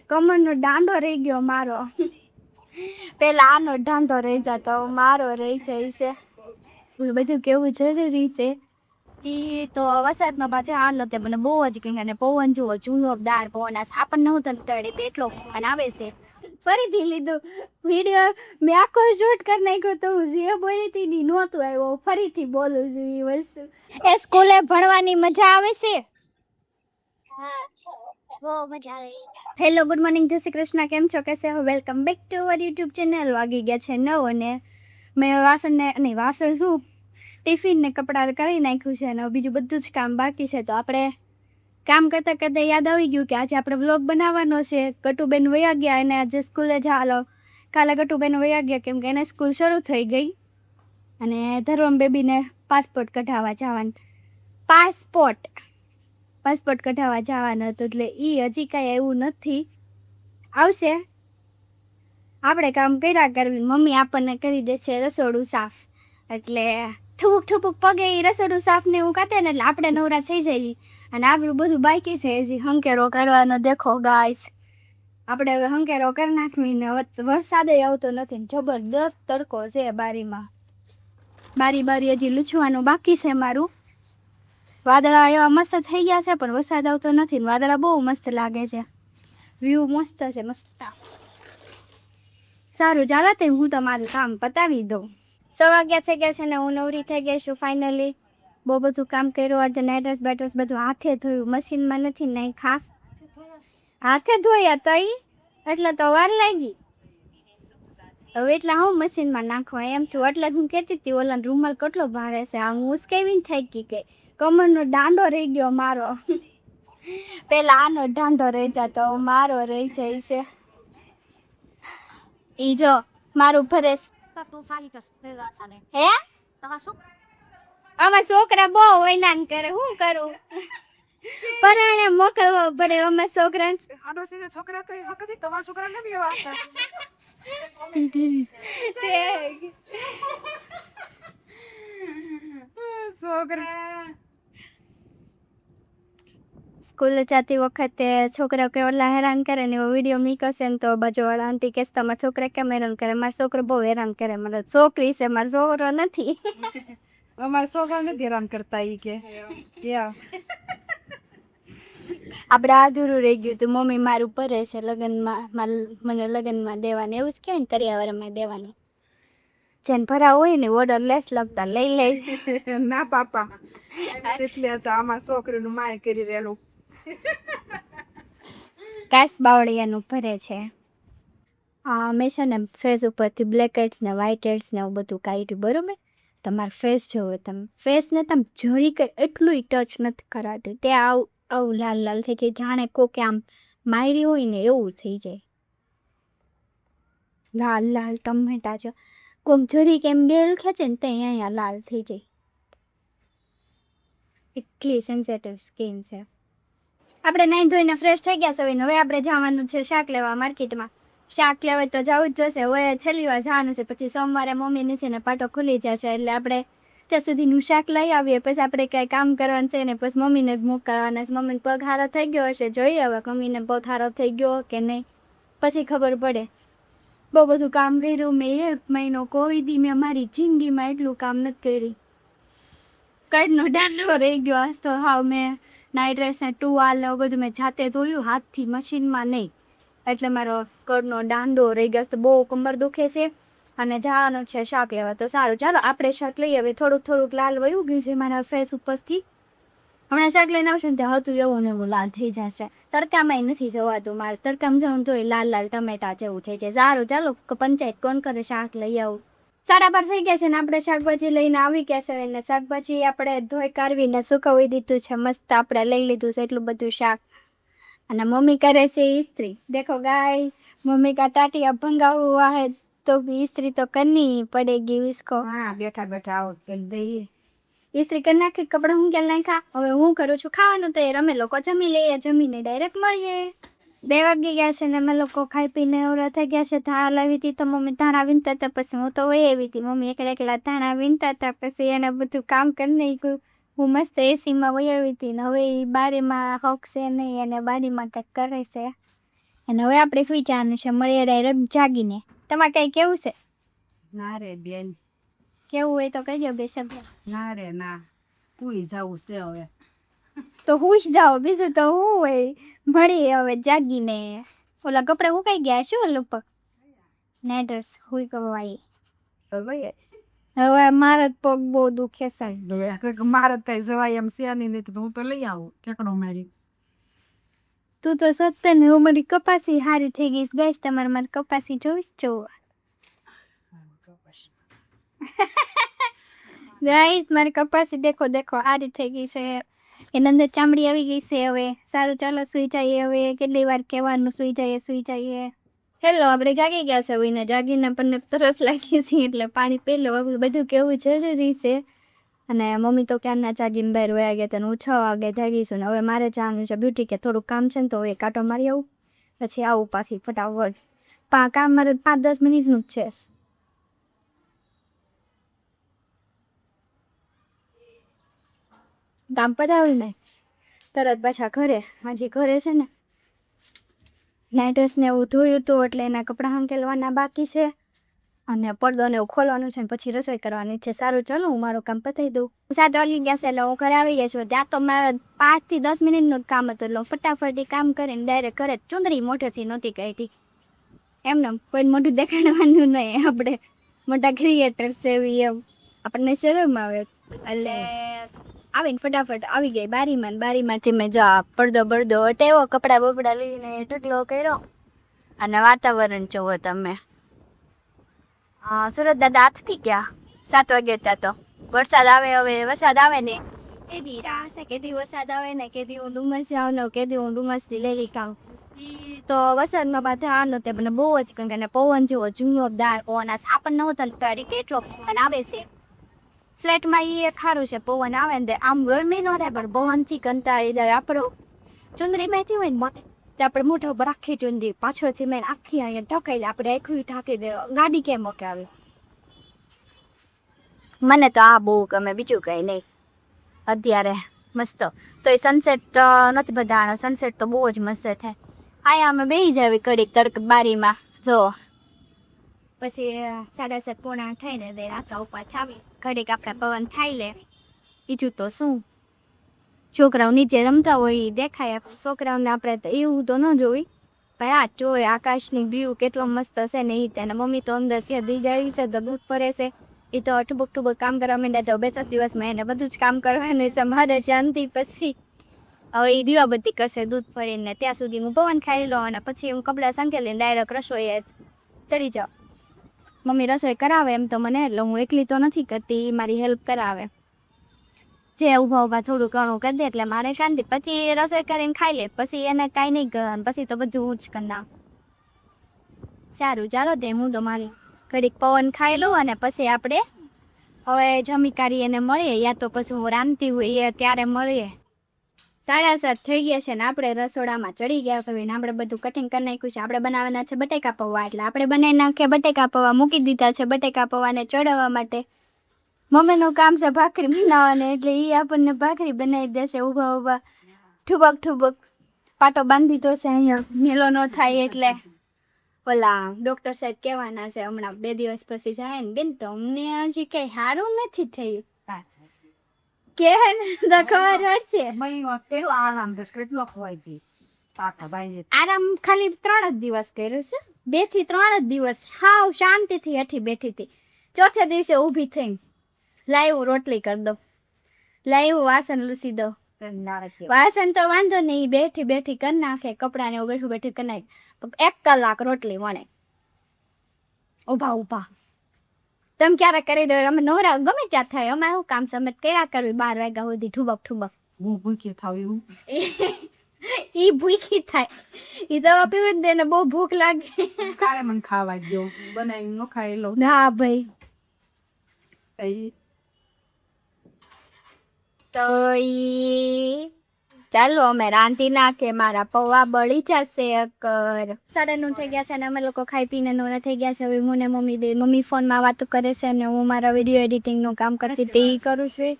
કમરનો દાંડો રહી ગયો મારો. પેલા આનો દાંડો રહી જતો, મારો રહી જાય છે. બધું કેવું જરૂરી છે. ઈ તો વરસાદમાં પાછા હાલ તે મને બહુ જ કંઈ પવન જુઓ જોરદાર પવન આપણને હું તને એટલો પવન આવે છે. ફરીથી લીધું વિડીયો મેં આખો શૂટ કરી નાખ્યો તો હું જે બોલી હતી ની નહોતું આવ્યો. ફરીથી બોલું છું એ વસ્તુ. એ સ્કૂલે ભણવાની મજા આવે છે. બહુ મજા આવે. હેલો ગુડ મોર્નિંગ જય શ્રી કૃષ્ણ, કેમ છો, કેસે હો? Welcome back to our YouTube channel. વાગી ગયા છે 9 અને મેં વાસણ શું ટિફિન ને કપડાં કરી નાખ્યું છે અને બીજું બધું જ કામ બાકી છે. તો આપણે કામ કરતાં કરતાં યાદ આવી ગયું કે આજે આપણે વ્લોગ બનાવવાનો છે. કટુબેન વયા ગયા એને આજે સ્કૂલે ચાલો કાલે કટુબેન વયા ગયા કેમ કે એને સ્કૂલ શરૂ થઈ ગઈ અને ધર્વમ બેબીને પાસપોર્ટ કઢાવવા જવાનું પાસપોર્ટ કઢાવવા જવાનું હતું એટલે એ હજી કાંઈ એવું નથી. આવશે. આપણે કામ કર્યા કરવી. મમ્મી આપણને કરી દે છે રસોડું સાફ. એટલે ઠુક ઠુક પગે એ રસોડું સાફ ને એવું કાતે ને એટલે આપણે નવરા થઈ જઈએ અને આપણું બધું બાકી છે હજી હંકેરો કરવાનો. દેખો ગાઈસ આપણે હવે હંકેરો કરી નાખવી ને વરસાદ આવતો નથી. જબરદસ્ત તડકો છે બારીમાં. બારી હજી લૂછવાનું બાકી છે મારું. વાદળા એવા મસ્ત થઈ ગયા છે પણ વરસાદ આવતો નથી. વાદળા બહુ મસ્ત લાગે છે. વ્યૂ મસ્ત છે મસ્ત. સારું ચાલો તે હું તમારું કામ પતાવી દઉં. 6 વાગ્યા થઈ ગયા છે ને હું નવરી થઈ ગઈ છું ફાઇનલી. બહુ બધું કામ કર્યું. આજે નાઇટ્રેસ બેટ્રેસ બધું હાથે ધોયું, મશીનમાં નથી. નહીં ખાસ હાથે ધોયા તઈ એટલે તો વાર લાગી. હવે એટલા હું મશીનમાં નાખવા એમ છું. એટલે હું કહેતી હતી ઓલા રૂમાલ કેટલો ભારે છે. આ હું ઉસકેવીને થઈ ગઈ કમરનો દાંડો રહી ગયો મારો. પેલા આનો દાંડો રહી જતો મારો રહી જાય છે. ઈ જો મારું ભરેશ હે અમારા છોકરા બહુ વૈનાન કરે. શું કરું? પરાણે મોકલવો પડે અમારા છોકરા. છોકરા તો હકતી તમારા છોકરા નથી એવા છોકરા સ્કૂલે જતી વખતે છોકરા કેવલા હેરાન કરે ને એવો વિડીયો મીકશે ને તો બાજુવાળા આંટી કહેશે તમારા છોકરા કેમ હેરાન કરે? મારા છોકરો બહુ હેરાન કરે. મારો છોકરી છે, મારો છોકરો નથી. અમારા છોકરા નથી હેરાન કરતા ઈ કે આપણે અધૂરું રહી ગયું હતું. મમ્મી મારું ભરે છે લગ્નમાં મને લગ્નમાં દેવાનું એવું જ કહેવાય ને કરિયાવરમાં દેવાનું. જેને ભરા હોય ને ઓર્ડર લેસ લગતા લઈ લઈશ. ના પાપા એટલે તો આમાં છોકરીનું માય કરી રહેલું. કાસ બાવળિયાનું ભરે છે. મેં છે ને ફેસ ઉપરથી બ્લેક હેડ્સ ને વ્હાઇટ હેડ્સ ને એવું બધું કાઢ્યું. બરાબર? તમારે ફેસ જોવો તમે ફેસને તમે જરી કંઈ એટલું ટચ નથી કરાતું. તે આવું લાલ લાલ થઈ જાય જાણે કોકે આમ મારી હોય ને એવું થઈ જાય. લાલ લાલ ટમેટા જો કોક જરી કેમ બેલ ખેંચે ને ત્યાં અહીંયા લાલ થઈ જાય. એટલી સેન્સિટિવ સ્કિન છે. આપણે નાઈ ધોઈને ફ્રેશ થઈ ગયા છે. હવે આપણે જવાનું છે શાક લેવા માર્કેટમાં. શાક લેવા તો જવું જ જશે. હવે છેલ્લી વાર જવાનું છે. પછી સોમવારે મમ્મીને છે ને પાટો ખુલી જશે એટલે આપણે ત્યાં સુધીનું શાક લઈ આવીએ. પછી આપણે કાંઈ કામ કરવાનું છે ને પછી મમ્મીને જ મોકલવાના છે. મમ્મીને પગ સારો થઈ ગયો હશે જોઈએ હવે મમ્મીને પગ સારો થઈ ગયો કે નહીં પછી ખબર પડે. બહુ બધું કામ કર્યું મેં. 1 મહિનો કોઈ દી મેં મારી જિંદગીમાં એટલું કામ નથી કર્યું. કડનો દાંડો રહી ગયો આજ તો. હાવ મેં નાઇટ ડ્રેસ ને ટુવાલ ને એવું બધું મેં જાતે ધોયું હાથથી મશીનમાં નહીં. એટલે મારો કડનો દાંડો રહી ગયો. તો બહુ કમર દુખે છે અને જવાનું છે શાક લેવા. તો સારું ચાલો આપણે શાક લઈએ. હવે થોડુંક લાલ વયું ગયું છે મારા ફેસ ઉપરથી. હમણાં શાક લઈને આવશે ને ત્યાં હતું એવું ને એવું લાલ થઈ જશે. તડકામાંય નથી જવાતું મારે. તડકામાં જવું તો લાલ લાલ ટમેટા જેવું થઈ જાય. સારું ચાલો પંચાયત કોણ કરે શાક લઈ આવું. 12:30 થઈ ગયા છે ને આપણે શાકભાજી લઈને આવી ગયા છે ને શાકભાજી આપણે ધોઈ કાઢવીને સુકવી દીધું છે મસ્ત. આપણે લઈ લીધું છે એટલું બધું શાક અને મમ્મી કરે છે ઇસ્ત્રી. દેખો ગાય મમ્મી કા टाटिया भंगा हुआ है तो इस्त्री तो करनी ही पड़ेगी इसको. હા બેઠા બેઠા આવો કરી દઈએ. ઇસ્ત્રી કરી નાખી કપડાં હું ક્યાં નાખ્યા. હવે હું કરું છું ખાવાનું તો અમે લોકો જમી લઈએ. જમીને ડાયરેક્ટ મળીએ. 2 વાગી ગયા છે ને અમે લોકો ખાઈ પીને એવડા થઈ ગયા છે. ધાણા લાવી હતી તો મમ્મી ધાણા વીણતા હતા. પછી હું તો વહી આવી હતી. મમ્મી એકલા ધાણા વીણતા હતા. પછી એને બધું કામ કરી નાખ્યું. હું મસ્ત એસીમાં વહી આવી હતી ને હવે એ બારીમાં હોક છે નહીં અને બારીમાં કંઈક કરે છે. અને હવે આપણે સુઈ જવાનું છે, મળીએ ડાયરેક્ટ જાગીને. તમારે કઈ કેવું છે? ના રે બેન, કેવું હોય તો કહેજો બે શબ્દ. ના રે ના, પૂઈ જવું છે હવે. તો હુઈ જાઓ, બીજું તો હું હોય. મળીએ હવે જાગીને. ઓલા કપડા સુકાઈ ગયા શું ઓલું પર નેટર્સ હુઈ કવાઈ. હવે મારા પગ બહુ દુખે છે. મારે ત્યાં જવાય એમ છે નહીં, તો હું તો લઈ આવું ઠેકડો મારી. તું તો સત્તર ને અમારી કપાસી હારી થઈ ગઈ ગાઈસ. તમારે મારી કપાસી જોઈશ જોવા ગાઈસ, મારી કપાસી દેખો દેખો હારી થઈ ગઈ છે. એની અંદર ચામડી આવી ગઈ છે. હવે સારું, ચાલો સુઈ જઈએ. હવે કેટલી વાર કહેવાનું સુઈ જઈએ. હેલો, આપણે જાગી ગયા છે. એને જાગીને આપણને તરસ લાગી છે એટલે પાણી પી લો. બધું કેવું જરૂરી છે. અને મમ્મી તો ક્યારના જાગીને બહાર વયા ગયા હતા. હું 6 વાગે જાગીશું ને હવે મારે જવાનું છે બ્યુટી કે થોડુંક કામ છે ને, તો એ કાંટો મારી આવું પછી આવું પાછી ફટાફટ. કામ મારે 5-10 મિનિટનું જ છે. કામ પતાવ્યું ને તરત પાછા ઘરે. હજી ઘરે છે ને નાઇટર્સ ને એવું ધોયું હતું એટલે એના કપડાં હંકેલવાના બાકી છે અને પડદો ને એવું ખોલવાનું છે ને પછી રસોઈ કરવાની છે. સારું, ચાલો હું મારું કામ પતાવી દઉં. 7 વાગી ગયા છે એટલે હું ઘરે આવી ગયા છું. ત્યાં તો મારે 5 થી 10 મિનિટનું જ કામ હતું એટલે ફટાફટ કામ કરીને ડાયરેક્ટ ઘરે. ચુંદડી મોઢેથી નહોતી કહી હતી એમને, કોઈ મોઢું દેખાડવાનું નહીં. આપણે મોટા ક્રિએટર છે એવી એમ આપણને શરમ આવે એટલે આવીને ફટાફટ આવી ગઈ બારીમાંથી મેં જા પડદો હટાવ્યો, કપડાં બપડા લઈને ઢગલો કર્યો અને વાતાવરણ જોવો તમે. સુરત દાદા આથમી ગયા 7 વાગે ત્યાં તો. વરસાદ આવે, હવે વરસાદ આવે ને કેદી રાહ છે, કેદી વરસાદ આવે ને કેદી હું ડુમસ જાઉં ને કેદી હું ડુમસથી લઈ ખાઉં. એ તો વરસાદમાં પાછા આ નહોતે મને બહુ જ કારણ કે પવન જેવો જૂનોદાર પવન. આ સાપણ નહોતો તારીખ એટલો પવન આવે છે ફ્લેટમાં. એ ખારું છે, પવન આવે ને આમ ગરમી ન થાય પણ પવનથી કંટાળી જાય. આપણો ચુંદડી મેથી હોય ને તે આપણે મોઢા ઉપર આખી ચુંદડી પાછળથી મેં આખી અહીંયા ઢકાઈ દે. આપણે આખું ઢાંકી દે. ગાડી કેમ ઓકે આવે. મને તો આ બહુ ગમે, બીજું કંઈ નહીં. અત્યારે મસ્ત તો એ સનસેટ નથી બધાનો. સનસેટ તો બહુ જ મસ્ત થાય. અહીંયા અમે બેસી જાવી કડીક તડક બારીમાં જો. પછી 7:30 પોણા થઈને દે આખા ઉપર થાવી ઘડીક આપણે પવન ખાઈ લે. બીજું તો શું, છોકરાઓ નીચે રમતા હોય એ દેખાય. છોકરાઓને આપણે તો એવું તો ન જોઈ ભાઈ. આ જોઈ આકાશની વ્યૂ કેટલો મસ્ત છે ને. એ તેને મમ્મી તો અંદર છે દીજાડી છે તો દૂધ ભરે છે. એ તો ઠુબક કામ કરવા માંડ્યા. તો 2 દિવસમાં એને બધું જ કામ કરવાનું છે. મારે શાંતિ પછી હવે એ દીવાબત્તી કરશે દૂધ ભરીને. ત્યાં સુધી હું પવન ખાઈ લો અને પછી હું કપડાં સંકેલીને ડાયરેક્ટ રસોઈ ચડી જાઉં. મમ્મી રસોઈ કરાવે એમ તો મને, એટલે હું એકલી તો નથી કરતી, મારી હેલ્પ કરાવે. જે ઊભા થોડું ઘણું કરી દે એટલે મારે શાંતિ. પછી રસોઈ કરીને ખાઈ લે, પછી એને કાંઈ નહીં કરવાનું, પછી તો બધું હું જ કરી નાખું. સારું, ચાલો તે હું તો મારી ઘડીક પવન ખાઈ લઉં અને પછી આપણે હવે જમી કાઢી એને મળીએ, યા તો પછી હું રાંધતી હોય એ ત્યારે મળીએ. 7:30 થઈ ગયા છે ને આપણે રસોડામાં ચડી ગયા હોય ને આપણે બધું કટિંગ કરી નાખ્યું છે. આપણે બનાવવાના છે બટેકા પૌવા, એટલે આપણે બનાવી નાખીએ બટેકા પૌવા. મૂકી દીધા છે બટેકા પૌવાને ચડાવવા માટે. મમ્મીનું કામ છે ભાખરી બનાવવાને, એટલે એ આપણને ભાખરી બનાવી દેશે ઊભા ઠુબક પાટો બાંધી દીધો છે અહીંયા મેલો ન થાય એટલે. ઓલા ડૉક્ટર સાહેબ કહેવાના છે હમણાં 2 દિવસ પછી જાય ને બેન તો અમને હજી કંઈ સારું નથી થયું કે તો ખબર હશે. આરામ ખાલી 3 જ દિવસ કર્યો છે, 2 થી 3 જ દિવસ હાવ શાંતિથી હેઠી બેઠી હતી. ચોથે દિવસે ઊભી થઈને લાઈવ રોટલી કરી દો, લાઈવ વાસણ લૂસી દો. વાસણ તો વાંધો નહીં, બેઠી કરી નાખે, કપડાને એવું બેઠું કરી નાખે. 1 કલાક રોટલી વણે ઊભા. તમે ક્યારે કરી દો, અમે નવરા ગમે ત્યાં થાય. અમે શું કામ છે, અમે કર્યા કરવી 12 વાગ્યા સુધી ઠુબક. હું ભૂખી થાવ એવું ઈ ભૂખી થાય, ઈ દવા પીવી જ દે ને બહુ ભૂખ લાગે. કારે મને ખાવા દો, બનાવી ન ખાઈ લો. ના ભાઈ, તો ચાલો અમે રાંધી નાખે. મારા પૌવા બળી જશે. 9:30 થઈ ગયા છે અને અમે લોકો ખાઈ પીને નવરા થઈ ગયા છે. હવે હું ને મમ્મી ફોનમાં વાતો કરે છે અને હું મારા વિડીયો એડિટિંગનું કામ કરતી તે કરું છું.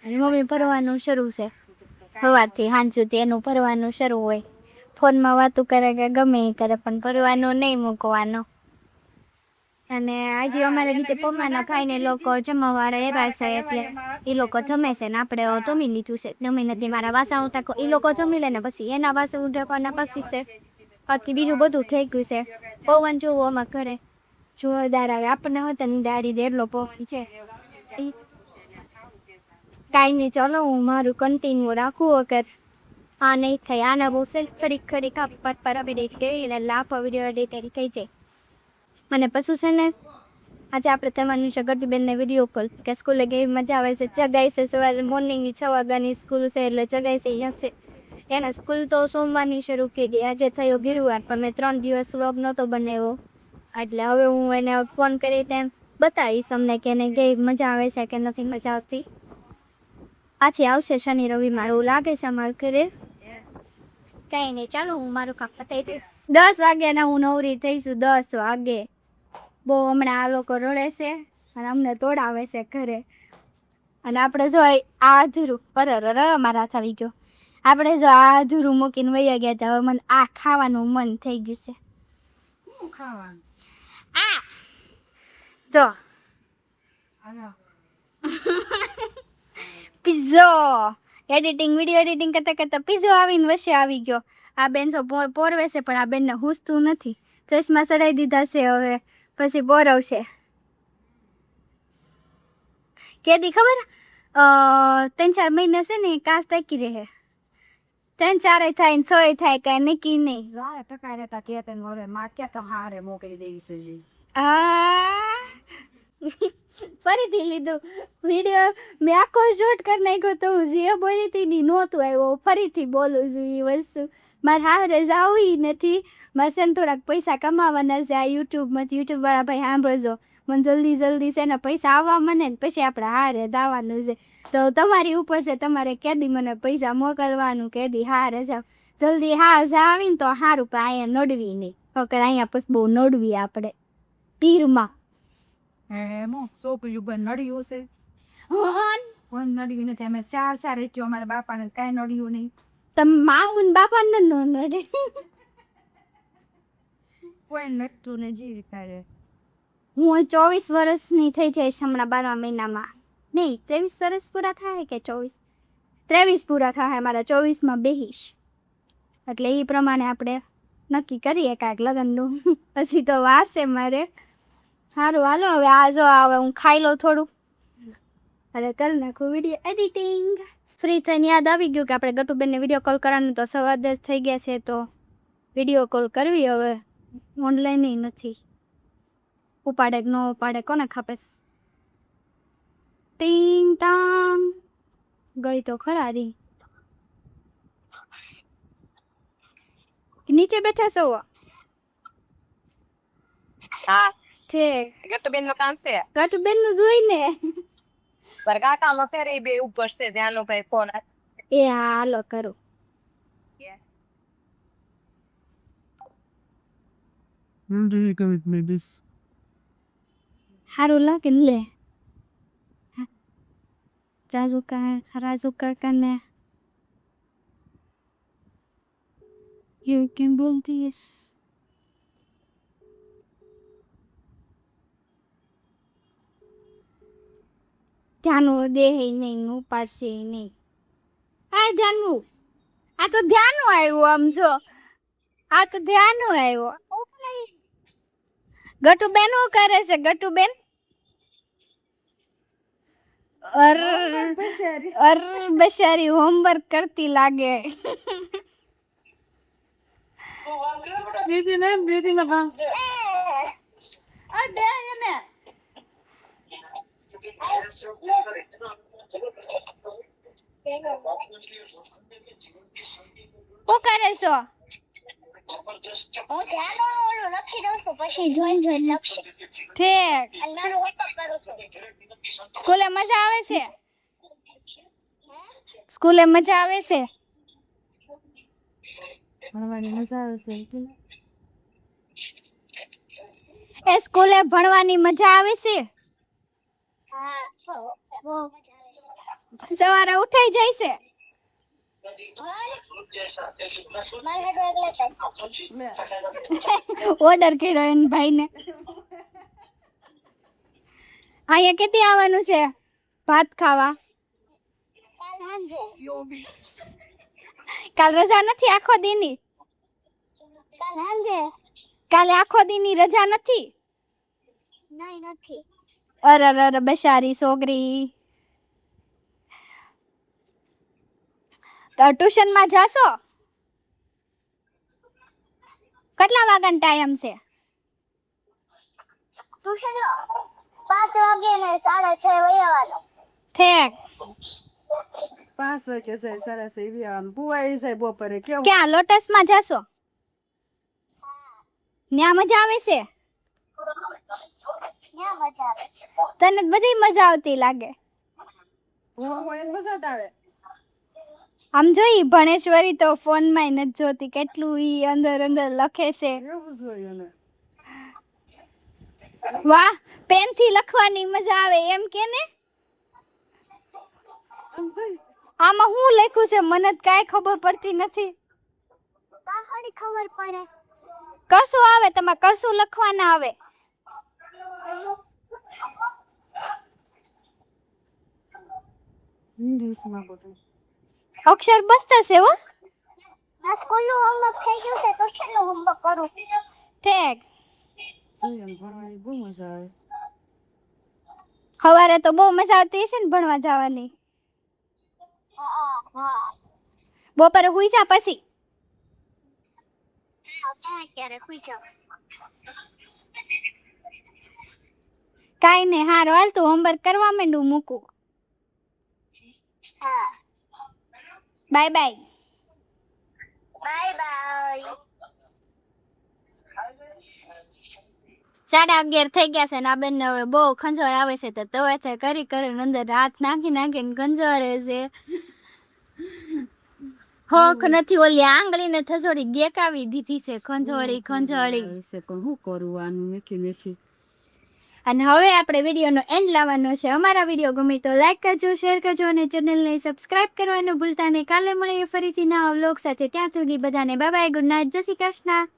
અને મમ્મી ભરવાનું શરૂ છે સવારથી સાંજ સુધી, એનું ભરવાનું શરૂ હોય. ફોનમાં વાતું કરે કે ગમે એ કરે પણ ભરવાનો નહીં મૂકવાનો. અને આજે અમારે નીચે પમ્માના ભાઈને લોકો જમવાવાળા એવા છે એટલે એ લોકો જમે છે ને આપણે જમી લીધું છે. જમી નથી મારા વાસણ ઉઠાકો એ લોકો જમી લે ને પછી એના વાસણ ઉઠાકવાના પછી છે. બાકી બીજું બધું થઈ ગયું છે. પવન જોવો આમાં ઘરે જોરદાર આવે આપણને હોત ને દાડી દેરલો પવન છે. કાંઈ નહીં ચાલો હું મારું કન્ટિન્યુ રાખું વગર આ નહીં થાય આના બહુ છે ખરી પર અપડેટ કરી એટલે લાભ વિડીયો એડિટ થઈ જાય. અને પછી છે ને આજે આપણે તમારું છે ગટીબેનને વિડીયો કોલ કે સ્કૂલે ગઈ મજા આવે છે જગાઈ છે સવારે મોર્નિંગની 6 વાગ્યાની સ્કૂલ છે એટલે જગાઈ છે હશે. એના સ્કૂલ તો સોમવારની શરૂ થઈ ગઈ આજે થયો ગુરુવાર પણ મેં 3 દિવસ વ્લોગ નહોતો બનાવ્યો એટલે હવે હું એને ફોન કરી તેમ બતાવીશ અમને કે એને ગઈ મજા આવે છે કે નથી મજા આવતી. પાછી આવશે શનિ રવિમાં એવું લાગે છે અમારે ઘરે. કંઈ નહીં ચાલો હું મારું કામ પતાવી દઉં. 10 વાગ્યાના હું નવરી થઈશું 10 વાગે. બહુ હમણાં આ લોકો રડે છે અને અમને તોડાવે છે ઘરે. અને આપણે જો આ અધૂરું મારા હાથ આવી ગયો. આપણે જો આ અધૂરું મૂકીને વૈયા ગયા હતા હવે મને આ ખાવાનું મન થઈ ગયું છે. શું ખાવાનું? આ જો પિઝ્ઝો વિડીયો એડિટિંગ કરતા કરતા પિઝ્ઝો આવીને વચ્ચે આવી ગયો. આ બેન તો પોરવે છે પણ આ બેનને હૂસતું નથી. ચશ્મા ચડાવી દીધા છે હવે પછી બોરવશે. કેદી ખબર 3-4 મહિના છે ને કાસ ટાકી રહે 3-4 થાય ને 6 થાય કાંઈ નક્કી નહીં. જાય ટકા રહેતા કે મોરે માં કે તો હારે મોકલી દેવી છે જી. ફરીથી લીધું વિડીયો મેં આખો શૂટ કરી નાખ્યો તો હું જે બોલી હતી ની નહોતું આવ્યો ફરીથી બોલું છું એ વસ્તુ મારે હારે જવું નથી. મારે છે ને થોડાક પૈસા કમાવાના છે આ યુટ્યુબમાંથી. યુટ્યુબવાળા ભાઈ સાંભળજો મને જલ્દી છે ને પૈસા આવવા મને ને પછી આપણે હારે દાવાનું છે તો તમારી ઉપર છે તમારે કેદી મને પૈસા મોકલવાનું કેદી હારે જાવ જલ્દી હા આવીને તો સારું પણ અહીંયા નડવી નહીં વગર અહીંયા પછી બહુ નડવી આપણે પીરમાં. મો છોકરીઓ પણ નડ્યું છે કોઈ નડ્યું નથી અમે 4 રેચ્યો અમારા બાપાને કાંઈ નડ્યું નહીં. તમે માવું બાપાને ન નડે કોઈ નડતું ને જીવ કરે. હું 24 વર્ષની થઈ જઈશ હમણાં 12મા મહિનામાં. નહીં 23 વર્ષ પૂરા થાય કે 23 પૂરા થાય મારા 24માં બેહીશ એટલે એ પ્રમાણે આપણે નક્કી કરીએ કાંઈક લગ્નનું. પછી તો વાસે મારે. સારું હાલો હવે આ જો આવે હું ખાઈ લઉં થોડું અરે કરી નાખું વિડીયો એડિટિંગ. ફ્રી થઈને યાદ આવી ગયું કે આપણે ગટુબેનને વિડીયો કોલ કરવાનું તો 10:15 થઈ ગયા છે તો વિડીયો કોલ કરવી હવે ઓનલાઈન નથી. ઉપાડે કે ન ઉપાડે કોને ખપે. ટીંગ ટાંગ ગઈ તો ખરારી. નીચે બેઠા છો? હા ઠીક ગટુબેન નું કામ છે ગટુબેન નું જોઈને પર કાકા નો ફેરે બે ઉપર છે ધ્યાનો ભાઈ ફોન એ હાલો કરું. સારું લાગે ને લે રાજુકા ને You can do this. ધ્યાનું દે નહીં ઉપાડશે નહીં. આ ધ્યાનું આ તો ધ્યાનું આવ્યું આમ જો આ તો ધ્યાનું આવ્યો. ગટુબેન શું કરે છે ગટુબેન? બસારી હોમવર્ક કરતી લાગે. શું કરે છો? ઠીક સ્કૂલે મજા આવે છે? સ્કૂલે મજા આવે છે? ભણવાની મજા આવે છે એ સ્કૂલે ભણવાની મજા આવે છે? સવારે ઉઠાઈ જાય છે? ઓર્ડર કર્યો એને ભાઈને. અહીંયા કેતી આવવાનું છે ભાત ખાવા? કાલ રજા નથી આખો દીની? કાલે આખો દીની રજા નથી? અરે અરે બશારી છોકરી. તો ટ્યુશન માં જાશો? કેટલા વાગ્યાનો ટાઈમ છે? 5 વાગે ને 6:30 વાગ્યાનો. ઠેક. 5 વાગે જાય 6:30 આમ પુવાઈ જાય બપોરે કેવું ક્યાં લોટસ માં જાશો? ન્યા મજા આવે છે? ત્યાં મજા આવે. તને બધી મજા આવતી લાગે. હોય એને મજા જ આવે. આમ જોઈ ભણેશ્વરી તો ફોન માં નથી જોતી, કેટલું ઈ અંદર અંદર લખે છે. એવું જ હોય એને. વાહ, પેન થી લખવાની મજા આવે એમ કે ને? આમ જોઈ આમાં હું લખ્યું છે મને જ કાંઈ ખબર પડતી નથી. કાહડી ખબર પડે. કરશું આવે, તમારે કરશું લખવાના આવે. ઇંગ્લિશમાં બધું અક્ષર બસતા છે હો. ના સ્કૂલનું હોમવર્ક થઈ ગયું છે, ટ્યુશનનું હોમવર્ક કરું. ઠેક. જોઈને ભણવાની બહુ મજા આવે. સવારે તો બહુ મજા આવતી હશે ને ભણવા જવાની. હા. બપોરે હુઈ જા પછી. ક્યારે સુઈ જાવ. કાંઈ નહીં, હારું હાલ તું હોમવર્ક કરવા માંડું, મૂકું. હા. Bye bye. બાય. 11:30 થઈ ગયા છે ને આ બેનને હવે બહુ ખંજવાળ આવે છે તો તવે છે કરીને અંદર હાથ નાખી નાખીને ખંજવાળે છે. હોખ નથી, ઓલી આંગળીને થસોડી ગેકાવી દીધી છે ખંજવાળી. છે પણ હું કરું આનું મેખી અને હવે આપણે વિડીયોનો એન્ડ લાવવાનો છે. અમારા વિડીયો ગમે તો લાઈક કરજો, શેર કરજો અને ચેનલને સબસ્ક્રાઇબ કરવાનું ભૂલતા નહીં. કાલે મળીએ ફરીથી નવા વ્લોગ સાથે. ત્યાં સુધી બધાને બાય બાય, ગુડ નાઇટ, જય શ્રી કૃષ્ણ.